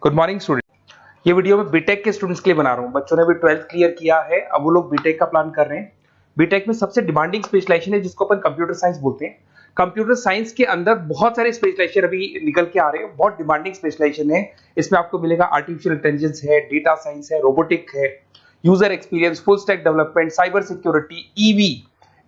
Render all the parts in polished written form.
Good morning student. ये video मैं BTech के स्टूडेंट्स के लिए बना रहा हूँ। बच्चों ने भी 12th क्लियर किया है, अब वो लोग बीटेक का प्लान कर रहे हैं। बीटेक में सबसे डिमांडिंग स्पेशलाइजेशन है जिसको अपन कंप्यूटर साइंस बोलते हैं। कंप्यूटर साइंस के अंदर बहुत सारे स्पेशलाइजेशन अभी निकल के आ रहे हैं, बहुत डिमांडिंग स्पेशलाइजेशन है। इसमें आपको मिलेगा आर्टिफिशियल इंटेलिजेंस है, डेटा साइंस है, रोबोटिक है, user experience, full stack development, cyber security, EV,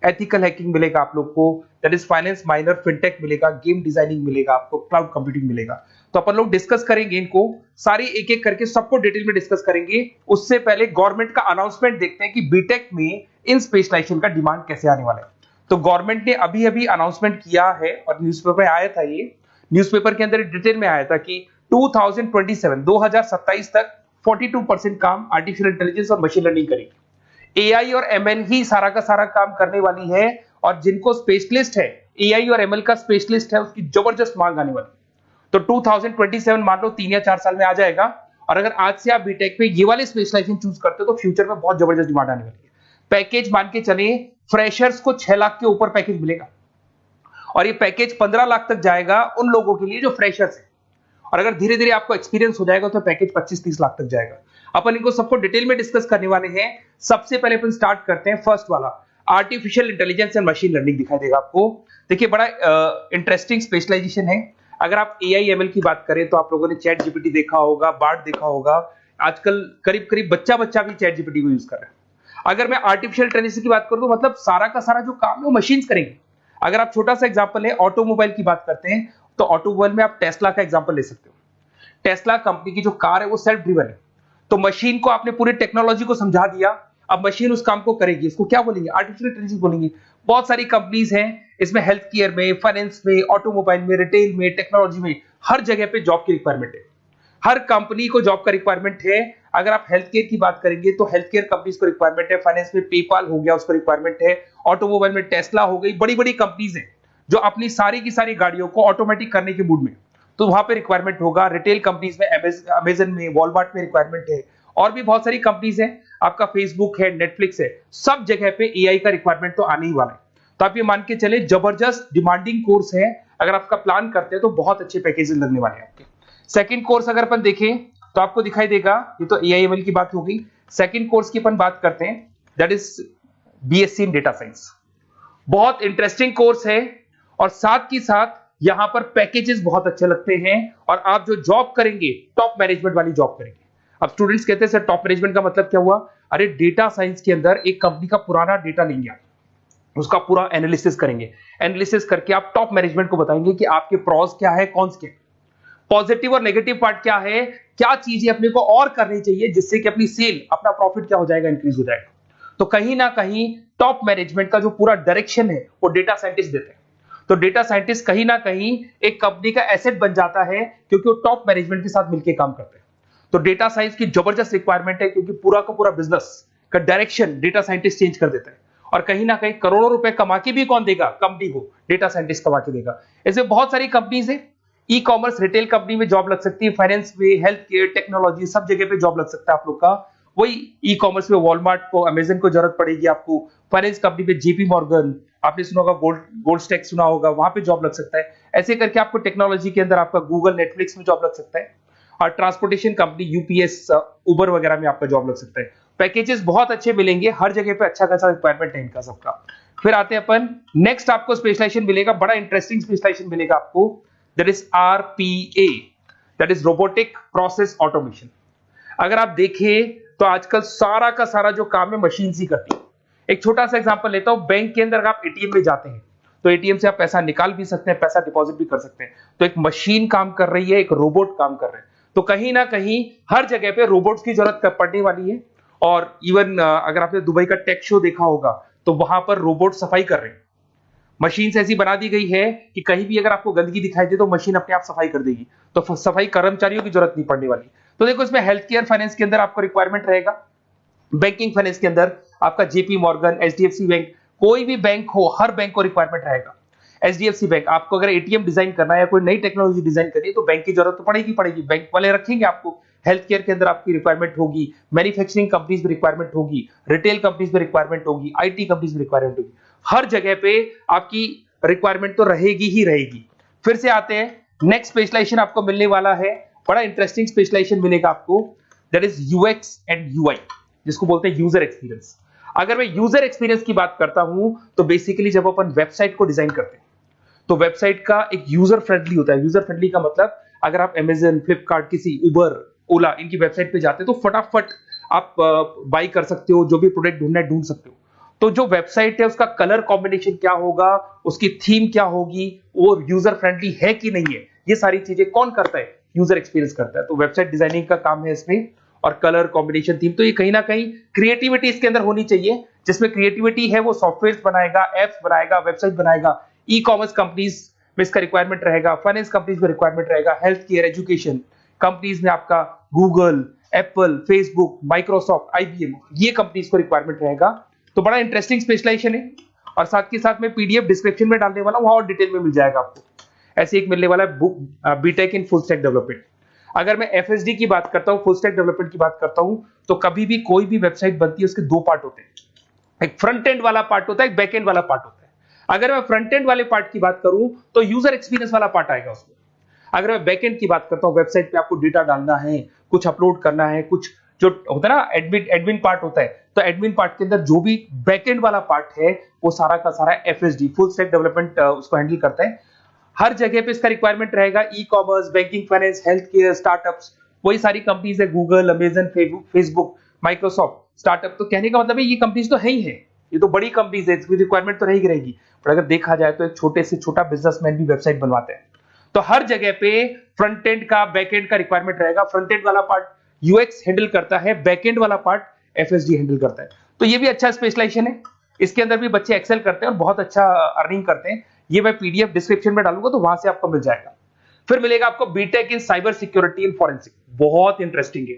ethical hacking मिलेगा आप लोग को, that is finance minor, fintech मिलेगा, गेम डिजाइनिंग मिलेगा, आपको क्लाउड कंप्यूटिंग मिलेगा। तो अपन लोग डिस्कस करेंगे इनको सारी एक एक करके, सबको डिटेल में डिस्कस करेंगे। उससे पहले गवर्नमेंट का अनाउंसमेंट देखते हैं कि बीटेक में इन स्पेशलाइजेशन का डिमांड कैसे आने वाला है। तो गवर्नमेंट ने अभी अभी अनाउंसमेंट किया है और न्यूज़पेपर में आया था, ये न्यूज़पेपर के अंदर डिटेल में आया था कि 2027 तक 42% काम आर्टिफिशियल इंटेलिजेंस और मशीन लर्निंग करेगी। एआई और एमएल ही सारा का सारा काम करने वाली है, और जिनको स्पेशलिस्ट है, एआई और एमएल का स्पेशलिस्ट है, उसकी जबरदस्त मांग आने वाली है। तो 2027 मान लो 3 या 4 साल में आ जाएगा। और अगर आज से आप बीटेक पे ये वाले स्पेशलाइजेशन चूज करते हो तो फ्यूचर में बहुत जबरदस्त डिमांड आने वाली है। पैकेज मान के चले, फ्रेशर्स को 6 लाख के ऊपर पैकेज मिलेगा, और ये पैकेज 15 लाख तक जाएगा उन लोगों के लिए जो फ्रेशर्स है। और अगर धीरे धीरे आपको एक्सपीरियंस हो जाएगा तो पैकेज 25-30 लाख तक जाएगा। अपन इनको सबको डिटेल में डिस्कस करने वाले हैं। सबसे पहले अपन स्टार्ट करते हैं फर्स्ट वाला, artificial intelligence and machine learning दिखाई देगा आपको। देखिए बड़ा इंटरेस्टिंग स्पेशलाइजेशन है। अगर आप एआई एमएल की बात करें तो आप लोगों ने चैट जीपीटी देखा होगा, बार्ड देखा होगा। आजकल करीब करीब बच्चा भी चैट जीपीटी को यूज कर रहा है। अगर मैं आर्टिफिशियल इंटेलिजेंस की बात करूं तो मतलब सारा का सारा जो काम है वो मशीन्स करेंगे। अगर आप छोटा सा एग्जांपल है, ऑटोमोबाइल की बात करते हैं तो ऑटोमोबाइल में आप टेस्ला का एग्जांपल ले सकते हो। टेस्ला कंपनी की जो कार है वो सेल्फ ड्रिवन है। तो मशीन को आपने पूरी टेक्नोलॉजी को समझा दिया, अब मशीन उस काम को करेगी। इसको क्या बोलेंगे? आर्टिफिशियल इंटेलिजेंस बोलेंगे। बहुत सारी कंपनीज हैं इसमें, हेल्थ केयर में, फाइनेंस में, ऑटोमोबाइल में, रिटेल में, टेक्नोलॉजी में, हर जगह पे जॉब की रिक्वायरमेंट है। हर कंपनी को जॉब का रिक्वायरमेंट है। अगर आप हेल्थ केयर की बात करेंगे तो हेल्थ केयर कंपनीज को रिक्वायरमेंट है, फाइनेंस में पेपाल हो गया उसको रिक्वायरमेंट है, ऑटोमोबाइल में टेस्ला हो गई, बड़ी बड़ी कंपनीज हैं जो अपनी सारी की सारी गाड़ियों को ऑटोमेटिक करने के मूड में, तो वहां पे रिक्वायरमेंट होगा। रिटेल कंपनीज में अमेजन में, वॉलमार्ट में रिक्वायरमेंट है, और भी बहुत सारी कंपनीज हैं, आपका फेसबुक है, नेटफ्लिक्स है, सब जगह पे एआई का रिक्वायरमेंट तो आने ही वाला है। तो आप ये मान के चले जबरदस्त डिमांडिंग कोर्स है। अगर आपका प्लान करते हैं तो बहुत अच्छे पैकेजेस लगने वाले हैं आपके। सेकंड कोर्स अगर अपन देखें तो आपको दिखाई देगा, ये तो एआई एमएल की बात हो गई। सेकंड कोर्स की अपन बात करते हैं, that is BSc in data science. बहुत इंटरेस्टिंग कोर्स है, और साथ ही साथ यहां पर पैकेजेस बहुत अच्छे लगते हैं, और आप जो जॉब करेंगे टॉप मैनेजमेंट वाली जॉब करेंगे। अब स्टूडेंट्स कहते हैं सर टॉप मैनेजमेंट का मतलब क्या हुआ? अरे डेटा साइंस के अंदर एक कंपनी का पुराना डेटा लेंगे आप, उसका पूरा एनालिसिस करेंगे, एनालिसिस करके आप टॉप मैनेजमेंट को बताएंगे कि आपके प्रॉस क्या है, कॉन्स क्या है, पॉजिटिव और नेगेटिव पार्ट क्या है, क्या चीजें अपने को और करनी चाहिए जिससे कि अपनी सेल, अपना प्रॉफिट क्या हो जाएगा, इंक्रीज हो जाएगा। तो कहीं ना कहीं टॉप मैनेजमेंट का जो पूरा डायरेक्शन है वो डेटा साइंटिस्ट देते हैं। तो डेटा साइंटिस्ट कहीं ना कहीं एक कंपनी का एसेट बन जाता है, क्योंकि वो टॉप मैनेजमेंट के साथ मिलकर काम करते हैं। तो डेटा साइंस की जबरदस्त रिक्वायरमेंट है, क्योंकि पूरा का पूरा बिजनेस का डायरेक्शन डेटा साइंटिस्ट चेंज कर देता है। और कहीं ना कहीं करोड़ों रुपए कमा के भी कौन देगा? कंपनी को डेटा साइंटिस्ट कमा के देगा। ऐसे बहुत सारी कंपनीज है, ई कॉमर्स, रिटेल कंपनी में जॉब लग सकती है, फाइनेंस में, हेल्थ केयर, टेक्नोलॉजी, सब जगह पे जॉब लग सकता है आप लोग का। वही ई कॉमर्स में वॉलमार्ट को, अमेजन को जरूरत पड़ेगी आपको। फाइनेंस कंपनी में जेपी मॉर्गन, आपने सुना होगा, गोल्ड स्टैक सुना होगा, वहां पे जॉब लग सकता है। ऐसे करके आपको टेक्नोलॉजी के अंदर आपका गूगल, नेटफ्लिक्स में जॉब लग सकता है। और ट्रांसपोर्टेशन कंपनी, यूपीएस, उबर वगैरह में आपका जॉब लग सकता है। पैकेजेस बहुत अच्छे मिलेंगे, हर जगह पे अच्छा खासा रिक्वायरमेंट है इनका सबका। फिर आते हैं अपन नेक्स्ट, आपको स्पेशलाइजेशन मिलेगा, बड़ा इंटरेस्टिंग स्पेशलाइजेशन मिलेगा आपको, that is RPA, that is robotic process automation. अगर आप देखें तो आजकल सारा का सारा जो काम है मशीन ही करती है। एक छोटा सा एग्जांपल लेता हूं, बैंक के अंदर अगर आप एटीएम में जाते हैं तो एटीएम से आप पैसा निकाल भी सकते हैं, पैसा डिपॉजिट भी कर सकते हैं। तो एक मशीन काम कर रही है, एक रोबोट काम कर रहे हैं। तो कहीं ना कहीं हर जगह पे रोबोट्स की जरूरत पड़ने वाली है। और इवन अगर आपने दुबई का टेक शो देखा होगा तो वहां पर रोबोट सफाई कर रहे हैं। मशीन ऐसी बना दी गई है कि कहीं भी अगर आपको गंदगी दिखाई दे तो मशीन अपने आप सफाई कर देगी। तो सफाई कर्मचारियों की जरूरत नहीं पड़ने वाली। तो देखो इसमें हेल्थ केयर, फाइनेंस के अंदर आपको रिक्वायरमेंट रहेगा। बैंकिंग फाइनेंस के अंदर आपका जेपी मॉर्गन, एचडीएफसी बैंक, कोई भी बैंक हो, हर बैंक को रिक्वायरमेंट रहेगा। एचडीएफसी बैंक, आपको अगर एटीएम डिजाइन करना है या कोई नई टेक्नोलॉजी डिजाइन करनी है तो बैंक की जरूरत तो पड़ेगी, बैंक वाले रखेंगे आपको। हेल्थ केयर के अंदर आपकी रिक्वायरमेंट होगी, मैन्युफैक्चरिंग कंपनीज में रिक्वायरमेंट होगी, रिटेल कंपनीज में रिक्वायरमेंट होगी, आईटी कंपनीज में रिक्वायरमेंट होगी। हर जगह पे आपकी रिक्वायरमेंट तो रहेगी ही रहेगी। फिर से आते हैं नेक्स्ट स्पेशलाइजेशन आपको मिलने वाला है बड़ा इंटरेस्टिंग स्पेशलाइजेशन मिलेगा आपको, that is UX and UI, जिसको बोलते हैं यूजर एक्सपीरियंस। अगर मैं यूजर एक्सपीरियंस की बात करता हूं तो बेसिकली जब अपन वेबसाइट को डिजाइन करते हैं तो वेबसाइट का एक यूजर फ्रेंडली होता है। यूजर फ्रेंडली का मतलब अगर आप अमेजन, फ्लिपकार्ट, किसी उबर, ओला इनकी वेबसाइट पे जाते हैं तो फटाफट आप बाई कर सकते हो, जो भी प्रोडक्ट ढूंढना है ढूंढ सकते हो। तो जो वेबसाइट है उसका कलर कॉम्बिनेशन क्या होगा, उसकी थीम क्या होगी, वो यूजर फ्रेंडली है कि नहीं है, ये सारी चीजें कौन करता है, यूजर एक्सपीरियंस करता है। तो वेबसाइट डिजाइनिंग का काम है इसमें, और कलर कॉम्बिनेशन, थीम, तो ये कहीं ना कहीं क्रिएटिविटी इसके अंदर होनी चाहिए। जिसमें क्रिएटिविटी है वो सॉफ्टवेयर बनाएगा, एप्स बनाएगा, वेबसाइट बनाएगा। ई कॉमर्स कंपनीज में इसका रिक्वायरमेंट रहेगा, फाइनेंस कंपनीज में रिक्वायरमेंट रहेगा, हेल्थ केयर, एजुकेशन कंपनीज में आपका Google, Apple, Facebook, Microsoft, IBM, ये कंपनीज को रिक्वायरमेंट रहेगा। तो बड़ा इंटरेस्टिंग स्पेशलाइजेशन है, और साथ के साथ में पीडीएफ डिस्क्रिप्शन में डालने वाला हूं, वहां और डिटेल में मिल जाएगा आपको। ऐसे एक मिलने वाला है book BTech in full stack development. अगर मैं एफएसडी की बात करता हूं, फुल स्टैक डेवलपमेंट की बात करता हूं, तो कभी भी कोई भी वेबसाइट बनती है उसके दो पार्ट होते हैं, एक फ्रंट एंड वाला पार्ट होता है, एक बैक एंड वाला पार्ट होता है। अगर मैं फ्रंट एंड वाले पार्ट की बात करूं तो यूजर एक्सपीरियंस वाला पार्ट आएगा उसमें। अगर मैं बैक एंड की बात करता हूं, वेबसाइट पे आपको डेटा डालना है, कुछ अपलोड करना है, कुछ जो होता है ना एडमिन पार्ट होता है, तो एडमिन पार्ट के अंदर जो भी बैक एंड वाला पार्ट है वो सारा का सारा एफएसडी, फुल स्टैक डेवलपमेंट, उसको हैंडल करता है। हर जगह पे इसका रिक्वायरमेंट रहेगा। E commerce, banking, finance, health care, startups, वही सारी कंपनीज है, Google, Amazon, Facebook, Microsoft, startup. तो कहने का मतलब है ये कंपनीज तो है ही है, ये तो बड़ी कंपनीज है, इसकी रिक्वायरमेंट तो रहेगी रहेगी। पर अगर देखा जाए तो एक छोटे से छोटा बिजनेसमैन भी वेबसाइट बनवाते हैं। तो हर जगह पे फ्रंट एंड का, बैक एंड का रिक्वायरमेंट रहेगा। फ्रंट एंड वाला पार्ट यूएक्स हैंडल करता है, बैक एंड वाला पार्ट एफएसडी हैंडल करता है। तो ये भी अच्छा स्पेशलाइजेशन है, इसके अंदर भी बच्चे एक्सेल करते हैं और बहुत अच्छा अर्निंग करते हैं। ये मैं पीडीएफ डिस्क्रिप्शन में डालूंगा तो वहां से आपको मिल जाएगा। फिर मिलेगा आपको BTech in cyber security and forensic, बहुत इंटरेस्टिंग है।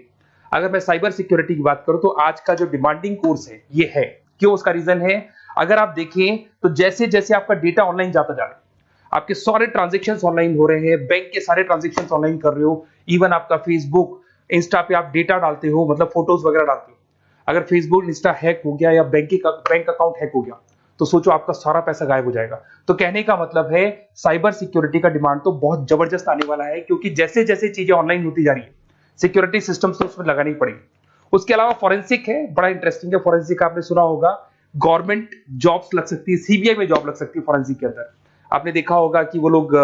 अगर मैं साइबर सिक्योरिटी की बात करूं तो आज का जो डिमांडिंग कोर्स है ये है। क्यों? उसका रीजन है, अगर आप देखें तो जैसे जैसे आपका डेटा ऑनलाइन जाता जा रहा है, आपके सारे ट्रांजेक्शंस ऑनलाइन हो रहे हैं, बैंक के सारे ट्रांजेक्शंस ऑनलाइन कर रहे हो, इवन आपका फेसबुक, इंस्टा पे आप डेटा डालते हो, मतलब फोटोज वगैरह डालते हो। अगर फेसबुक, इंस्टा हैक हो गया या बैंक अकाउंट हैक हो गया तो सोचो आपका सारा पैसा गायब हो जाएगा। तो कहने का मतलब है साइबर सिक्योरिटी का डिमांड तो बहुत जबरदस्त आने वाला है, क्योंकि जैसे जैसे चीजें ऑनलाइन होती जा रही है सिक्योरिटी सिस्टम्स तो उसमें लगानी पड़ेगी। उसके अलावा फॉरेंसिक है, बड़ा इंटरेस्टिंग है। फॉरेंसिक आपने सुना होगा, गवर्नमेंट जॉब्स लग सकती है, सीबीआई में जॉब लग सकती है फॉरेंसिक के अंदर। आपने देखा होगा कि वो लोग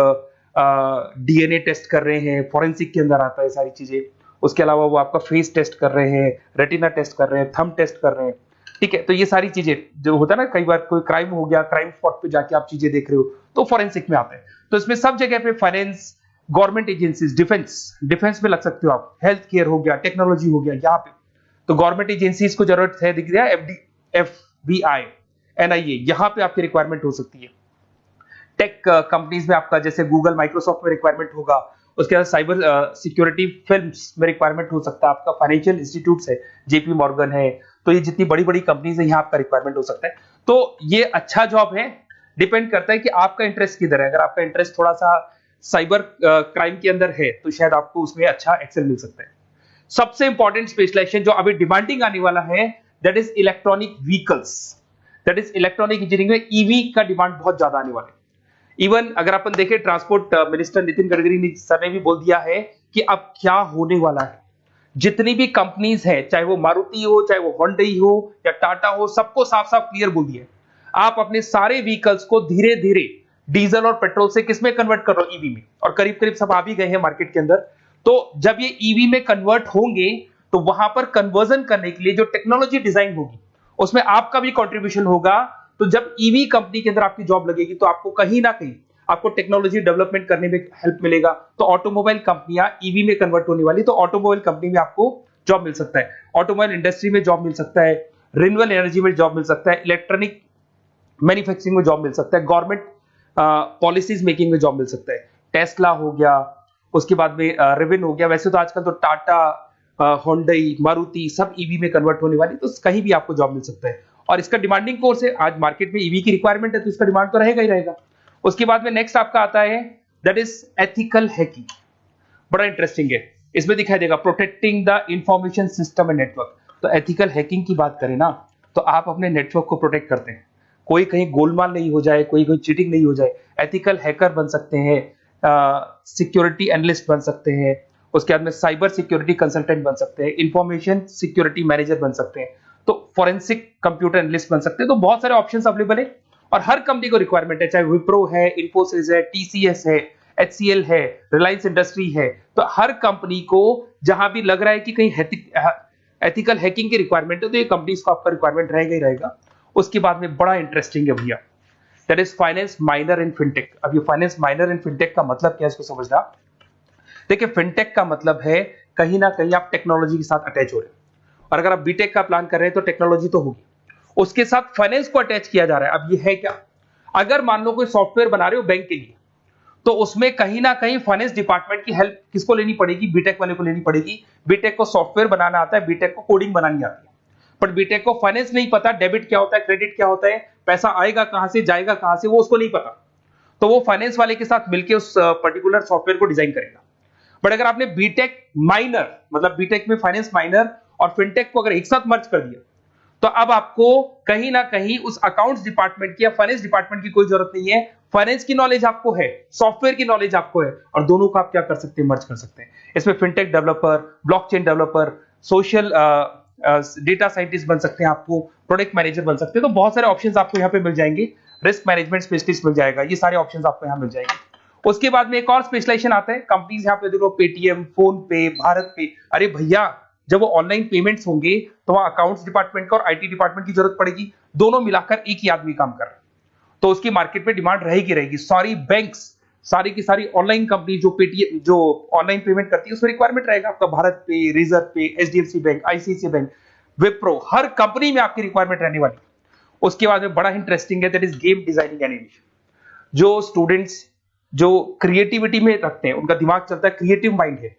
डीएनए टेस्ट कर रहे हैं, फॉरेंसिक के अंदर आता है सारी चीजें। उसके अलावा वो आपका फेस टेस्ट कर रहे हैं, रेटिना टेस्ट कर रहे हैं, थंब टेस्ट कर रहे हैं, ठीक है। तो ये सारी चीजें जो होता है ना, कई बार कोई क्राइम हो गया, क्राइम स्पॉट पे जाके आप चीजें देख रहे हो तो फॉरेंसिक में आता है। तो इसमें सब जगह पे फाइनेंस, गवर्नमेंट एजेंसीज, डिफेंस में लग सकते हो आप, हेल्थ केयर हो गया, टेक्नोलॉजी हो गया, यहाँ पे तो गवर्नमेंट एजेंसीज को जरूरत है, दिख रहा है, एफबीआई, एनआईए, यहाँ पे आपकी रिक्वायरमेंट हो सकती है। टेक कंपनीज में आपका जैसे गूगल, माइक्रोसॉफ्ट में रिक्वायरमेंट होगा। उसके बाद साइबर सिक्योरिटी फिल्म्स में रिक्वायरमेंट हो सकता है आपका, फाइनेंशियल इंस्टीट्यूट्स है, जेपी मॉर्गन है, तो ये जितनी बड़ी बड़ी कंपनीज है यहाँ आपका रिक्वायरमेंट हो सकता है। तो ये अच्छा जॉब है, डिपेंड करता है कि आपका इंटरेस्ट किधर है। अगर आपका इंटरेस्ट थोड़ा सा साइबर क्राइम के अंदर है तो शायद आपको उसमें अच्छा एक्सेल मिल सकता है। सबसे इंपॉर्टेंट स्पेशलाइजेशन जो अभी डिमांडिंग आने वाला है, that is electronic vehicles, that is electronic engineering में ईवी का डिमांड बहुत ज्यादा आने वाला है। इवन अगर अपन देखें, transport minister Nitin Gadkari sir ने भी बोल दिया है कि अब क्या होने वाला है, जितनी भी कंपनीज है, चाहे वो मारुति हो, चाहे वो होंडई हो या टाटा हो, सबको साफ साफ क्लियर बोल दिया, आप अपने सारे व्हीकल्स को धीरे धीरे डीजल और पेट्रोल से किसमें कन्वर्ट कर रहे हो, ईवी में। और करीब करीब सब आ भी गए हैं मार्केट के अंदर। तो जब ये ईवी में कन्वर्ट होंगे तो वहां पर कन्वर्जन करने के लिए जो टेक्नोलॉजी डिजाइन होगी उसमें आपका भी कंट्रीब्यूशन होगा। तो जब ईवी कंपनी के अंदर आपकी जॉब लगेगी तो आपको कहीं ना कहीं आपको टेक्नोलॉजी डेवलपमेंट करने में हेल्प मिलेगा। तो ऑटोमोबाइल कंपनियां ईवी में कन्वर्ट होने वाली, तो ऑटोमोबाइल कंपनी में आपको जॉब मिल सकता है, ऑटोमोबाइल इंडस्ट्री में जॉब मिल सकता है, रिन्यूएबल एनर्जी में जॉब मिल सकता है, इलेक्ट्रॉनिक मैन्युफैक्चरिंग में जॉब मिल सकता है, गवर्नमेंट पॉलिसीज मेकिंग में जॉब मिल सकता है। टेस्ला हो गया, उसके बाद में रिविन हो गया। वैसे तो आजकल तो टाटा, होंडई, मारुति सब ईवी में कन्वर्ट होने वाली, तो कहीं भी आपको जॉब मिल सकता है। और इसका डिमांडिंग कोर्स है, आज मार्केट में ईवी की रिक्वायरमेंट है तो इसका डिमांड तो रहेगा ही रहेगा। उसके बाद में नेक्स्ट आपका आता है दैट इज एथिकल हैकिंग, बड़ा इंटरेस्टिंग है। इसमें दिखाई देगा protecting the information system and network. तो एथिकल हैकिंग की बात करें ना, तो आप अपने नेटवर्क को प्रोटेक्ट करते हैं, कोई कहीं गोलमाल नहीं हो जाए, कोई चीटिंग नहीं हो जाए। एथिकल हैकर बन सकते हैं, सिक्योरिटी एनालिस्ट बन सकते हैं, उसके बाद में साइबर सिक्योरिटी कंसल्टेंट बन सकते हैं, इंफॉर्मेशन सिक्योरिटी मैनेजर बन सकते हैं, तो फॉरेंसिक कंप्यूटर एनालिस्ट बन सकते हैं। तो बहुत सारे ऑप्शंस अवेलेबल है और हर कंपनी को रिक्वायरमेंट है, चाहे विप्रो है, इन्फोसिस है, टीसीएस है, एचसीएल है, रिलायंस इंडस्ट्री है। तो हर कंपनी को जहां भी लग रहा है कि कहीं एथिकल हैकिंग की रिक्वायरमेंट है तो ये कंपनीज को आपका रिक्वायरमेंट रहेगा ही रहेगा। उसके बाद में बड़ा इंटरेस्टिंग है भैया, that is finance minor in fintech. अब ये फाइनेंस माइनर इन फिनटेक का मतलब क्या है इसको समझना। देखिए फिनटेक का मतलब है कहीं ना कहीं आप टेक्नोलॉजी के साथ अटैच हो रहे हैं, और अगर आप बीटेक का प्लान कर रहे हैं तो टेक्नोलॉजी तो होगी, उसके साथ फाइनेंस को अटैच किया जा रहा है। अब ये है क्या, अगर मान लो कोई सॉफ्टवेयर बना रहे हो बैंक के लिए, तो उसमें कहीं ना कहीं फाइनेंस डिपार्टमेंट की हेल्प किसको लेनी पड़ेगी, बीटेक वाले को लेनी पड़ेगी। बीटेक को सॉफ्टवेयर बनाना आता है, बीटेक को कोडिंग बनानी आती है, पर बीटेक को फाइनेंस नहीं पता, डेबिट क्या होता है, क्रेडिट क्या होता है, पैसा आएगा कहां से जाएगा कहां से, वो उसको नहीं पता। तो वो फाइनेंस वाले के साथ मिलकर उस पर्टिकुलर सॉफ्टवेयर को डिजाइन करेगा। बट अगर आपने बीटेक माइनर मतलब बीटेक में फाइनेंस माइनर और फिनटेक को अगर एक साथ मर्ज कर दिया, तो अब आपको कहीं ना कहीं उस अकाउंट्स डिपार्टमेंट की या फाइनेंस डिपार्टमेंट की कोई जरूरत नहीं है। फाइनेंस की नॉलेज आपको है, सॉफ्टवेयर की नॉलेज आपको है, और दोनों को आप क्या कर सकते हैं, मर्ज कर सकते हैं। इसमें fintech developer, blockchain developer, social data scientist बन सकते हैं, आपको प्रोडक्ट मैनेजर बन सकते हैं। तो बहुत सारे ऑप्शंस आपको यहाँ पे मिल जाएंगे, रिस्क मैनेजमेंट स्पेशलिस्ट मिल जाएगा, ये सारे ऑप्शंस आपको यहाँ मिल जाएंगे। उसके बाद में एक और स्पेशलाइजेशन आता है, कंपनीज यहाँ पे देखो पेटीएम, फोन पे, भारत पे। अरे भैया जब वो ऑनलाइन पेमेंट्स होंगे तो वहां अकाउंट्स डिपार्टमेंट का और आईटी डिपार्टमेंट की जरूरत पड़ेगी, दोनों मिलाकर एक ही आदमी काम कर रहा है, तो उसकी मार्केट में डिमांड रहेगी रहेगी। सारी बैंक्स, सारी की सारी ऑनलाइन कंपनी जो पेटीएम जो ऑनलाइन पेमेंट करती है उसमें रिक्वायरमेंट रहेगा आपका, भारत पे, Razorpay, HDFC bank, ICICI bank, Wipro, हर कंपनी में आपकी रिक्वायरमेंट रहने वाली। उसके बाद में बड़ा इंटरेस्टिंग है, that is game designing animation. जो स्टूडेंट्स जो क्रिएटिविटी में रखते हैं, उनका दिमाग चलता है, क्रिएटिव माइंड है,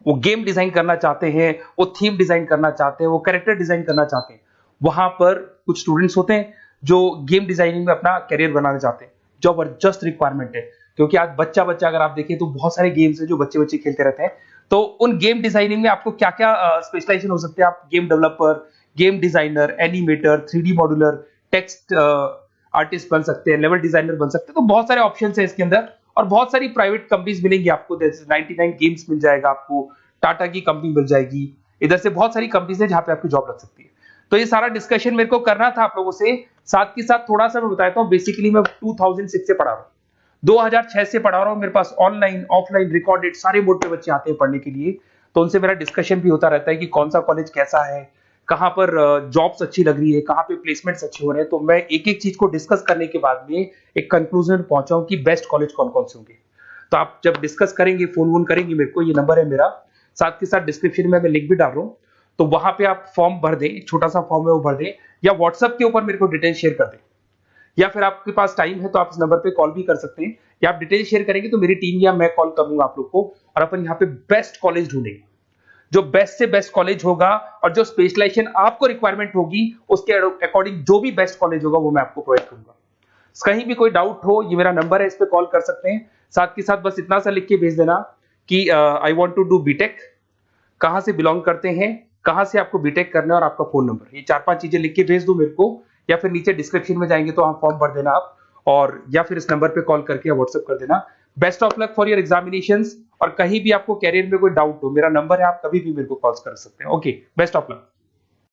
वो गेम डिजाइन करना चाहते हैं, वो थीम डिजाइन करना चाहते हैं, वो कैरेक्टर डिजाइन करना चाहते हैं, वहां पर कुछ स्टूडेंट्स होते हैं जो गेम डिजाइनिंग में अपना करियर बनाना चाहते हैं। जबरदस्त रिक्वायरमेंट है, क्योंकि आज बच्चा बच्चा अगर आप देखें तो बहुत सारे गेम्स हैं जो बच्चे बच्चे खेलते रहते हैं। तो उन गेम डिजाइनिंग में आपको क्या क्या स्पेशलाइजेशन हो सकते हैं, आप game developer, game designer, animator, 3D modular, text artist बन सकते हैं, लेवल डिजाइनर बन सकते हैं। तो बहुत सारे ऑप्शंस हैं इसके अंदर, और बहुत सारी प्राइवेट कंपनीज मिलेंगी आपको, जैसे 99 गेम्स मिल जाएगा आपको, टाटा की कंपनी मिल जाएगी, इधर से बहुत सारी कंपनीज है जहां पे आपकी जॉब लग सकती है। तो ये सारा डिस्कशन मेरे को करना था आप लोगों से, साथ के साथ थोड़ा सा मैं बताता हूँ। बेसिकली मैं 2006 से पढ़ा रहा हूँ, 2006 से पढ़ा रहा हूँ। मेरे पास ऑनलाइन ऑफलाइन रिकॉर्डेड सारे मोड पे बच्चे आते हैं पढ़ने के लिए, तो उनसे मेरा डिस्कशन भी होता रहता है कि कौन सा कॉलेज कैसा है, कहाँ पर जॉब्स अच्छी लग रही है, कहाँ पे प्लेसमेंट्स अच्छे हो रहे हैं। तो मैं एक एक चीज को डिस्कस करने के बाद में एक कंक्लूजन में पहुंचा हूं कि बेस्ट कॉलेज कौन कौन से होंगे। तो आप जब डिस्कस करेंगे, फोन वोन करेंगे मेरे को, ये नंबर है मेरा, साथ के साथ डिस्क्रिप्शन में मैं लिंक भी डाल रहा हूँ, तो वहां पे आप फॉर्म भर दें, छोटा सा फॉर्म है वो भर दें, या व्हाट्सएप के ऊपर मेरे को डिटेल शेयर कर दें, या फिर आपके पास टाइम है तो आप इस नंबर पे कॉल भी कर सकते हैं, या आप डिटेल शेयर करेंगे तो मेरी टीम या मैं कॉल करूंगा आप लोग को, और अपन यहाँ पे बेस्ट कॉलेज ढूंढेंगे, जो बेस्ट से बेस्ट कॉलेज होगा, और जो स्पेशलाइजेशन आपको रिक्वायरमेंट होगी उसके अकॉर्डिंग जो भी बेस्ट कॉलेज होगा वो मैं आपको प्रोवाइड करूंगा। कहीं भी कोई डाउट हो, ये मेरा नंबर है, इस पे कॉल कर सकते हैं। साथ के साथ बस इतना सा लिख के भेज देना कि I want to do BTech, कहां से बिलोंग करते हैं, कहां से आपको बीटेक करना है, और आपका फोन नंबर, ये 4-5 चीजें लिख के भेज दो मेरे को, या फिर नीचे डिस्क्रिप्शन में जाएंगे तो आप फॉर्म भर देना आप, और या फिर इस नंबर पे कॉल करके या व्हाट्सएप कर देना। Best of luck for your examinations, और कहीं भी आपको कैरियर में कोई डाउट हो, मेरा नंबर है, आप कभी भी मेरे को कॉल कर सकते हैं। Okay, best of luck.